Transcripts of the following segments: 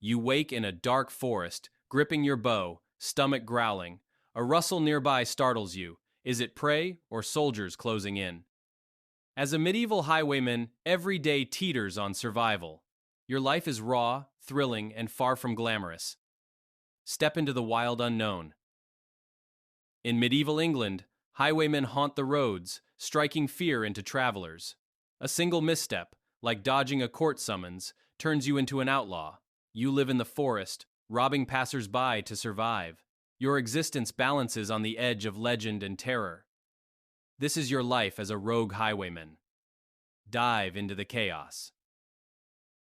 You wake in a dark forest, gripping your bow, stomach growling. A rustle nearby startles you. Is it prey or soldiers closing in? As a medieval highwayman, every day teeters on survival. Your life is raw, thrilling, and far from glamorous. Step into the wild unknown. In medieval England, highwaymen haunt the roads, striking fear into travelers. A single misstep, like dodging a court summons, turns you into an outlaw. You live in the forest, robbing passers-by to survive. Your existence balances on the edge of legend and terror. This is your life as a rogue highwayman. Dive into the chaos.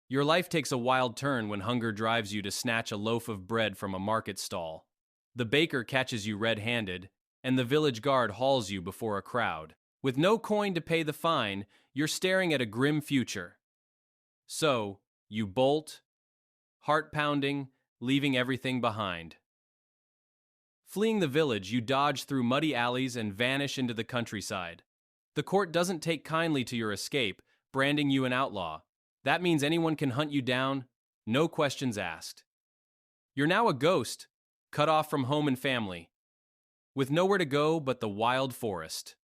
Your life takes a wild turn when hunger drives you to snatch a loaf of bread from a market stall. The baker catches you red-handed, and the village guard hauls you before a crowd. With no coin to pay the fine, you're staring at a grim future. So, you bolt, heart-pounding, leaving everything behind. Fleeing the village, you dodge through muddy alleys and vanish into the countryside. The court doesn't take kindly to your escape, branding you an outlaw. That means anyone can hunt you down, no questions asked. You're now a ghost, cut off from home and family, with nowhere to go but the wild forest.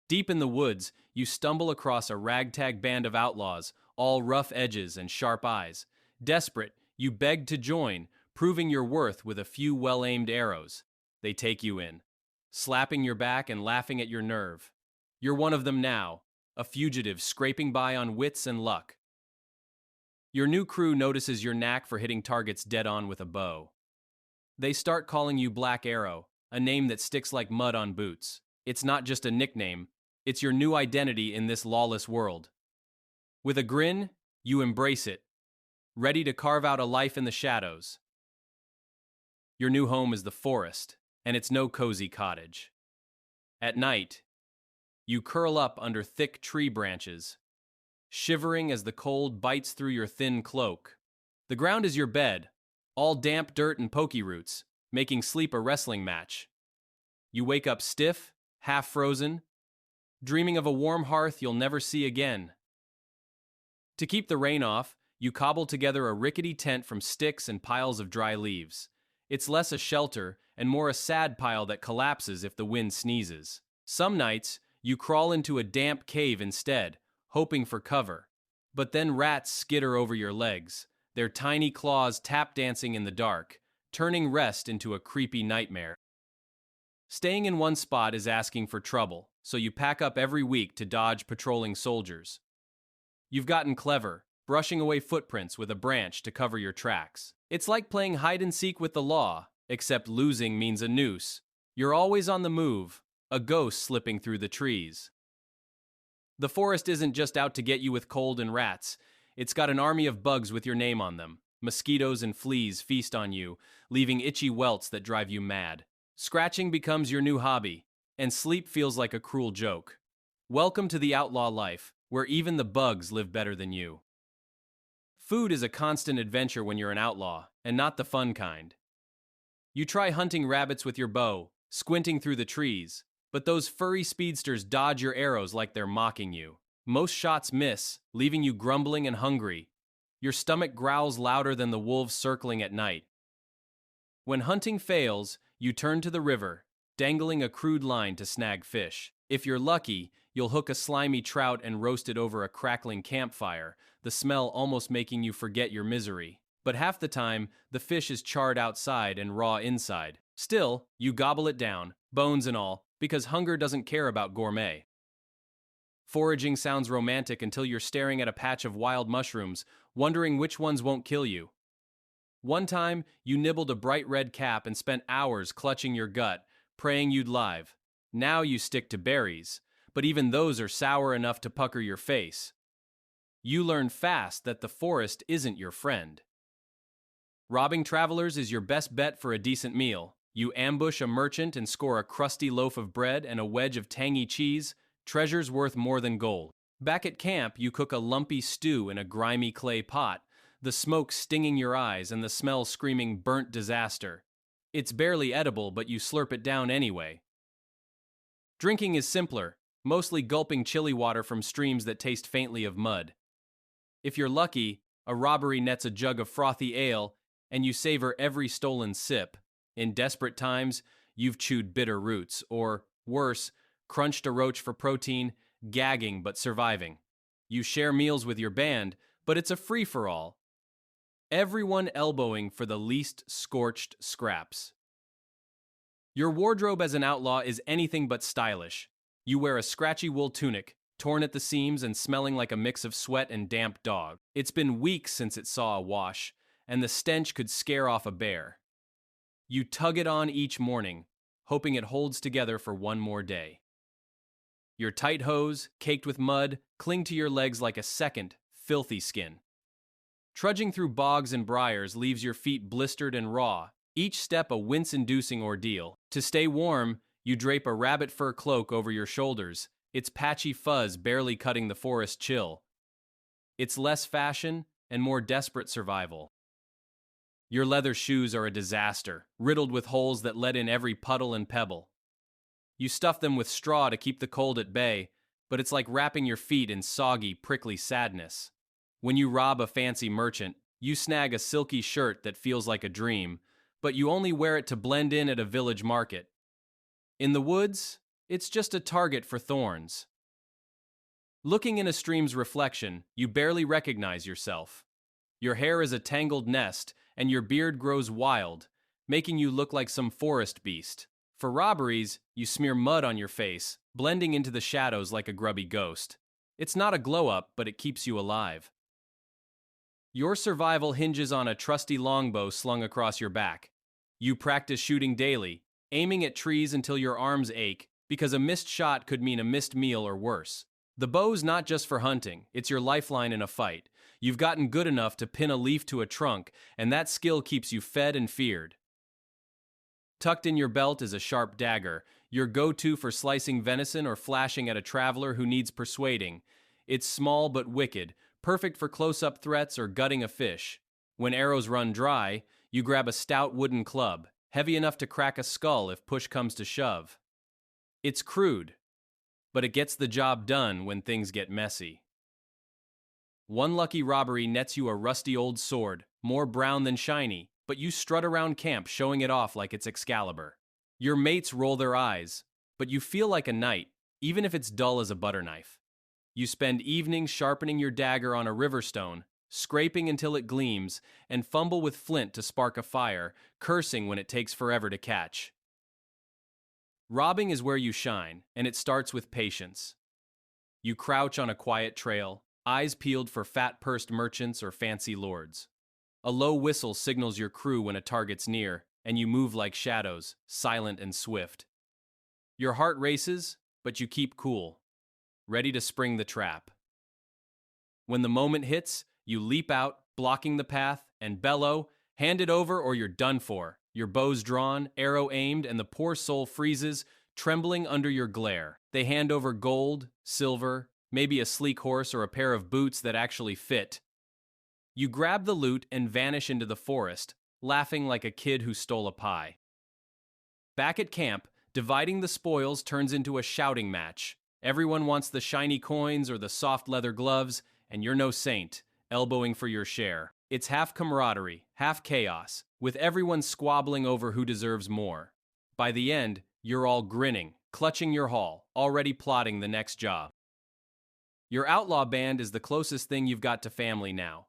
Deep in the woods, you stumble across a ragtag band of outlaws, all rough edges and sharp eyes. Desperate, you beg to join, proving your worth with a few well-aimed arrows. They take you in, slapping your back and laughing at your nerve. You're one of them now, a fugitive scraping by on wits and luck. Your new crew notices your knack for hitting targets dead-on with a bow. They start calling you Black Arrow, a name that sticks like mud on boots. It's not just a nickname, it's your new identity in this lawless world. With a grin, you embrace it, ready to carve out a life in the shadows. Your new home is the forest, and it's no cozy cottage. At night, you curl up under thick tree branches, shivering as the cold bites through your thin cloak. The ground is your bed, all damp dirt and pokey roots, making sleep a wrestling match. You wake up stiff, half frozen, dreaming of a warm hearth you'll never see again. To keep the rain off, you cobble together a rickety tent from sticks and piles of dry leaves. It's less a shelter and more a sad pile that collapses if the wind sneezes. Some nights, you crawl into a damp cave instead, hoping for cover. But then rats skitter over your legs, their tiny claws tap dancing in the dark, turning rest into a creepy nightmare. Staying in one spot is asking for trouble, so you pack up every week to dodge patrolling soldiers. You've gotten clever, brushing away footprints with a branch to cover your tracks. It's like playing hide-and-seek with the law, except losing means a noose. You're always on the move, a ghost slipping through the trees. The forest isn't just out to get you with cold and rats. It's got an army of bugs with your name on them. Mosquitoes and fleas feast on you, leaving itchy welts that drive you mad. Scratching becomes your new hobby, and sleep feels like a cruel joke. Welcome to the outlaw life, where even the bugs live better than you. Food is a constant adventure when you're an outlaw, and not the fun kind. You try hunting rabbits with your bow, squinting through the trees, but those furry speedsters dodge your arrows like they're mocking you. Most shots miss, leaving you grumbling and hungry. Your stomach growls louder than the wolves circling at night. When hunting fails, you turn to the river, dangling a crude line to snag fish. If you're lucky, you'll hook a slimy trout and roast it over a crackling campfire, the smell almost making you forget your misery. But half the time, the fish is charred outside and raw inside. Still, you gobble it down, bones and all, because hunger doesn't care about gourmet. Foraging sounds romantic until you're staring at a patch of wild mushrooms, wondering which ones won't kill you. One time, you nibbled a bright red cap and spent hours clutching your gut, praying you'd live. Now you stick to berries, but even those are sour enough to pucker your face. You learn fast that the forest isn't your friend. Robbing travelers is your best bet for a decent meal. You ambush a merchant and score a crusty loaf of bread and a wedge of tangy cheese, treasures worth more than gold. Back at camp, you cook a lumpy stew in a grimy clay pot, the smoke stinging your eyes and the smell screaming burnt disaster. It's barely edible, but you slurp it down anyway. Drinking is simpler, mostly gulping chilly water from streams that taste faintly of mud. If you're lucky, A robbery nets a jug of frothy ale, and you savor every stolen sip. In desperate times, you've chewed bitter roots, or, worse, crunched a roach for protein, gagging but surviving. You share meals with your band, but it's a free-for-all. Everyone elbowing for the least scorched scraps. Your wardrobe as an outlaw is anything but stylish. You wear a scratchy wool tunic, torn at the seams and smelling like a mix of sweat and damp dog. It's been weeks since it saw a wash, and the stench could scare off a bear. You tug it on each morning, hoping it holds together for one more day. Your tight hose, caked with mud, cling to your legs like a second, filthy skin. Trudging through bogs and briars leaves your feet blistered and raw, each step a wince-inducing ordeal. To stay warm, you drape a rabbit fur cloak over your shoulders, its patchy fuzz barely cutting the forest chill. It's less fashion and more desperate survival. Your leather shoes are a disaster, riddled with holes that let in every puddle and pebble. You stuff them with straw to keep the cold at bay, but it's like wrapping your feet in soggy, prickly sadness. When you rob a fancy merchant, you snag a silky shirt that feels like a dream, but you only wear it to blend in at a village market. In the woods, it's just a target for thorns. Looking in a stream's reflection, you barely recognize yourself. Your hair is a tangled nest, and your beard grows wild, making you look like some forest beast. For robberies, you smear mud on your face, blending into the shadows like a grubby ghost. It's not a glow-up, but it keeps you alive. Your survival hinges on a trusty longbow slung across your back. You practice shooting daily, aiming at trees until your arms ache, because a missed shot could mean a missed meal or worse. The bow's not just for hunting, it's your lifeline in a fight. You've gotten good enough to pin a leaf to a trunk, and that skill keeps you fed and feared. Tucked in your belt is a sharp dagger, your go-to for slicing venison or flashing at a traveler who needs persuading. It's small but wicked, perfect for close-up threats or gutting a fish. When arrows run dry, you grab a stout wooden club, heavy enough to crack a skull if push comes to shove. It's crude, but it gets the job done when things get messy. One lucky robbery nets you a rusty old sword, more brown than shiny, but you strut around camp showing it off like it's Excalibur. Your mates roll their eyes, but you feel like a knight, even if it's dull as a butter knife. You spend evenings sharpening your dagger on a river stone, scraping until it gleams, and fumble with flint to spark a fire, cursing when it takes forever to catch. Robbing is where you shine, and it starts with patience. You crouch on a quiet trail, eyes peeled for fat-pursed merchants or fancy lords. A low whistle signals your crew when a target's near, and you move like shadows, silent and swift. Your heart races, but you keep cool, ready to spring the trap. When the moment hits, you leap out, blocking the path, and bellow, hand it over or you're done for. Your bow's drawn, arrow aimed, and the poor soul freezes, trembling under your glare. They hand over gold, silver, maybe a sleek horse or a pair of boots that actually fit. You grab the loot and vanish into the forest, laughing like a kid who stole a pie. Back at camp, dividing the spoils turns into a shouting match. Everyone wants the shiny coins or the soft leather gloves, and you're no saint, elbowing for your share. It's half camaraderie, half chaos, with everyone squabbling over who deserves more. By the end, you're all grinning, clutching your haul, already plotting the next job. Your outlaw band is the closest thing you've got to family now.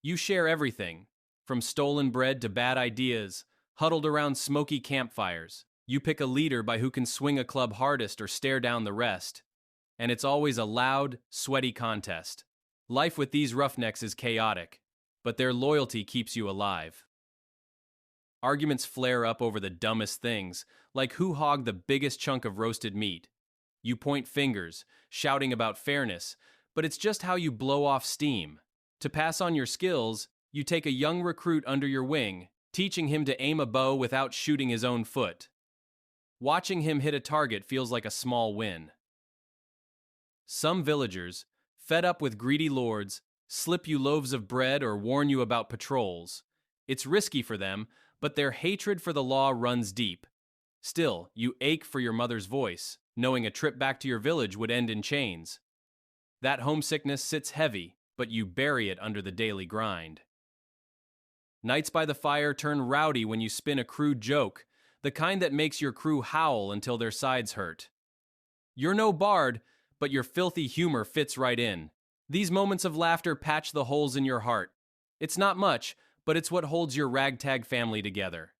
You share everything, from stolen bread to bad ideas, huddled around smoky campfires. You pick a leader by who can swing a club hardest or stare down the rest. And it's always a loud, sweaty contest. Life with these roughnecks is chaotic, but their loyalty keeps you alive. Arguments flare up over the dumbest things, like who hogged the biggest chunk of roasted meat. You point fingers, shouting about fairness, but it's just how you blow off steam. To pass on your skills, you take a young recruit under your wing, teaching him to aim a bow without shooting his own foot. Watching him hit a target feels like a small win. Some villagers, fed up with greedy lords, slip you loaves of bread or warn you about patrols. It's risky for them, but their hatred for the law runs deep. Still, you ache for your mother's voice, knowing a trip back to your village would end in chains. That homesickness sits heavy, but you bury it under the daily grind. Nights by the fire turn rowdy when you spin a crude joke, the kind that makes your crew howl until their sides hurt. You're no bard, but your filthy humor fits right in. These moments of laughter patch the holes in your heart. It's not much, but it's what holds your ragtag family together.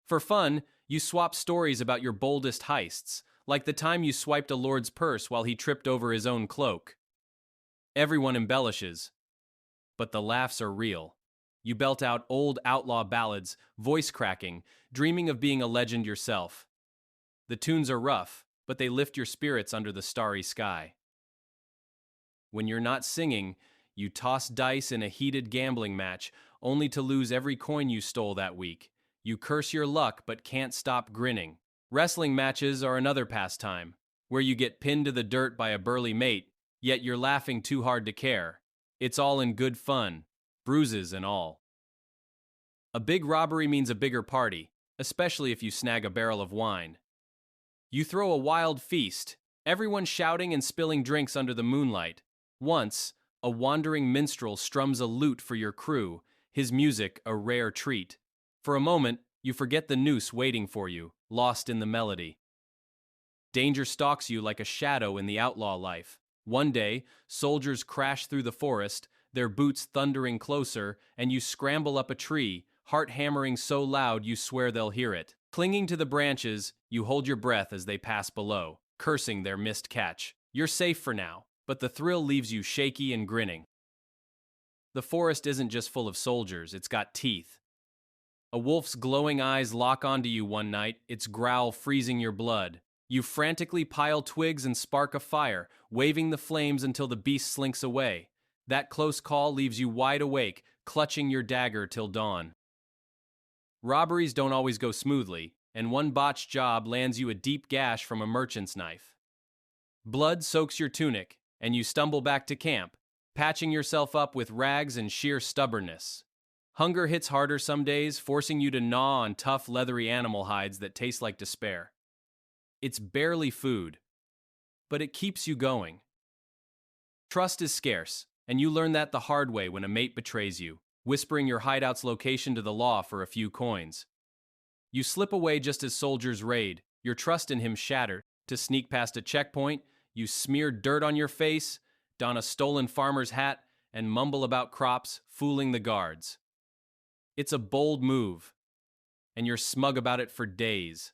For fun, you swap stories about your boldest heists, like the time you swiped a lord's purse while he tripped over his own cloak. Everyone embellishes, but the laughs are real. You belt out old outlaw ballads, voice cracking, dreaming of being a legend yourself. The tunes are rough, but they lift your spirits under the starry sky. When you're not singing, you toss dice in a heated gambling match, only to lose every coin you stole that week. You curse your luck but can't stop grinning. Wrestling matches are another pastime, where you get pinned to the dirt by a burly mate, yet you're laughing too hard to care. It's all in good fun, bruises and all. A big robbery means a bigger party, especially if you snag a barrel of wine. You throw a wild feast, everyone shouting and spilling drinks under the moonlight. Once, a wandering minstrel strums a lute for your crew, his music a rare treat. For a moment, you forget the noose waiting for you, lost in the melody. Danger stalks you like a shadow in the outlaw life. One day, soldiers crash through the forest, their boots thundering closer, and you scramble up a tree, heart hammering so loud you swear they'll hear it. Clinging to the branches, you hold your breath as they pass below, cursing their missed catch. You're safe for now, but the thrill leaves you shaky and grinning. The forest isn't just full of soldiers, it's got teeth. A wolf's glowing eyes lock onto you one night, its growl freezing your blood. You frantically pile twigs and spark a fire, waving the flames until the beast slinks away. That close call leaves you wide awake, clutching your dagger till dawn. Robberies don't always go smoothly, and one botched job lands you a deep gash from a merchant's knife. Blood soaks your tunic, and you stumble back to camp, patching yourself up with rags and sheer stubbornness. Hunger hits harder some days, forcing you to gnaw on tough, leathery animal hides that taste like despair. It's barely food, but it keeps you going. Trust is scarce, and you learn that the hard way when a mate betrays you, whispering your hideout's location to the law for a few coins. You slip away just as soldiers raid, your trust in him shattered. To sneak past a checkpoint, you smear dirt on your face, don a stolen farmer's hat, and mumble about crops, fooling the guards. It's a bold move, and you're smug about it for days.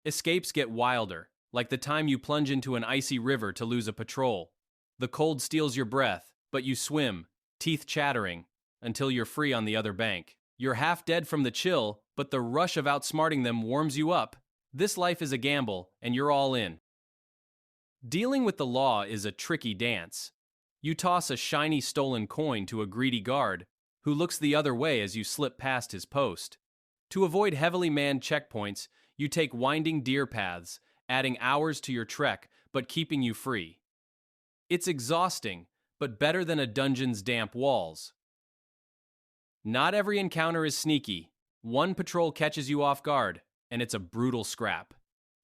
Escapes get wilder, like the time you plunge into an icy river to lose a patrol. The cold steals your breath, but you swim, teeth chattering, until you're free on the other bank. You're half dead from the chill, but the rush of outsmarting them warms you up. This life is a gamble, and you're all in. Dealing with the law is a tricky dance. You toss a shiny stolen coin to a greedy guard, who looks the other way as you slip past his post. To avoid heavily manned checkpoints, you take winding deer paths, adding hours to your trek, but keeping you free. It's exhausting, but better than a dungeon's damp walls. Not every encounter is sneaky. One patrol catches you off guard, and it's a brutal scrap.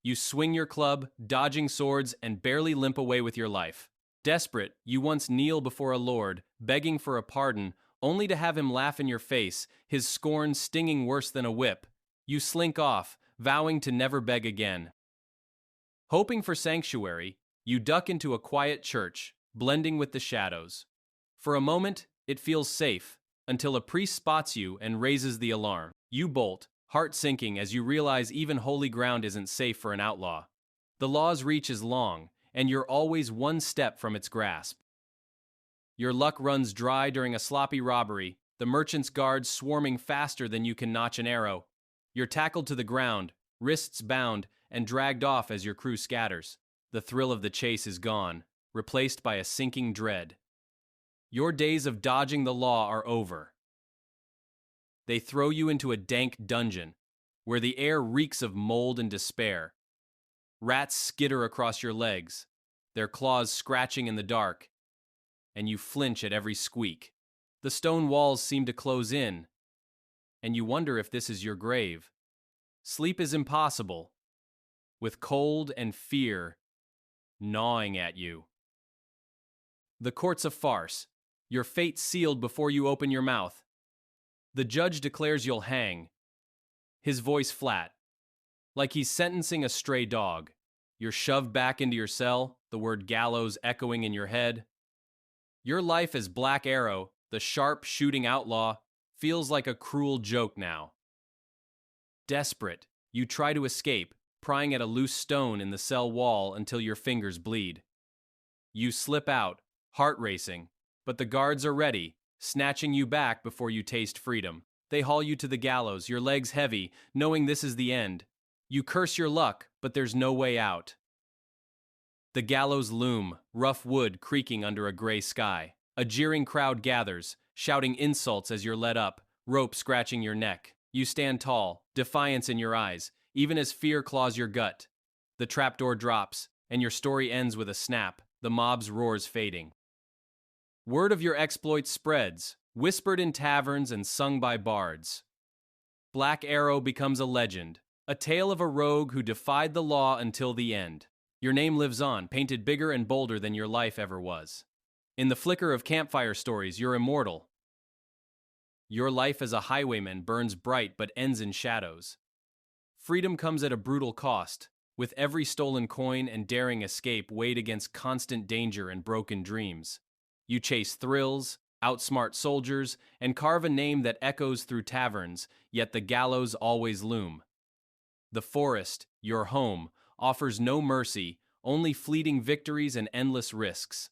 You swing your club, dodging swords, and barely limp away with your life. Desperate, you once kneel before a lord, begging for a pardon, only to have him laugh in your face, his scorn stinging worse than a whip. You slink off, vowing to never beg again. Hoping for sanctuary, you duck into a quiet church, blending with the shadows. For a moment, it feels safe, until a priest spots you and raises the alarm. You bolt, heart sinking as you realize even holy ground isn't safe for an outlaw. The law's reach is long, and you're always one step from its grasp. Your luck runs dry during a sloppy robbery, the merchant's guards swarming faster than you can notch an arrow. You're tackled to the ground, wrists bound, and dragged off as your crew scatters. The thrill of the chase is gone, replaced by a sinking dread. Your days of dodging the law are over. They throw you into a dank dungeon, where the air reeks of mold and despair. Rats skitter across your legs, their claws scratching in the dark, and you flinch at every squeak. The stone walls seem to close in, and you wonder if this is your grave. Sleep is impossible, with cold and fear gnawing at you. The court's a farce. Your fate sealed before you open your mouth. The judge declares you'll hang. His voice flat, like he's sentencing a stray dog. You're shoved back into your cell, the word gallows echoing in your head. Your life as Black Arrow, the sharp shooting outlaw, feels like a cruel joke now. Desperate, you try to escape, prying at a loose stone in the cell wall until your fingers bleed. You slip out, heart racing, but the guards are ready, snatching you back before you taste freedom. They haul you to the gallows, your legs heavy, knowing this is the end. You curse your luck, but there's no way out. The gallows loom, rough wood creaking under a gray sky. A jeering crowd gathers, shouting insults as you're led up, rope scratching your neck. You stand tall, defiance in your eyes, even as fear claws your gut. The trapdoor drops, and your story ends with a snap, the mob's roars fading. Word of your exploits spreads, whispered in taverns and sung by bards. Black Arrow becomes a legend, a tale of a rogue who defied the law until the end. Your name lives on, painted bigger and bolder than your life ever was. In the flicker of campfire stories, you're immortal. Your life as a highwayman burns bright but ends in shadows. Freedom comes at a brutal cost, with every stolen coin and daring escape weighed against constant danger and broken dreams. You chase thrills, outsmart soldiers, and carve a name that echoes through taverns, yet the gallows always loom. The forest, your home, offers no mercy, only fleeting victories and endless risks.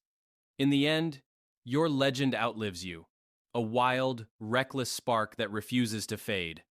In the end, your legend outlives you, a wild, reckless spark that refuses to fade.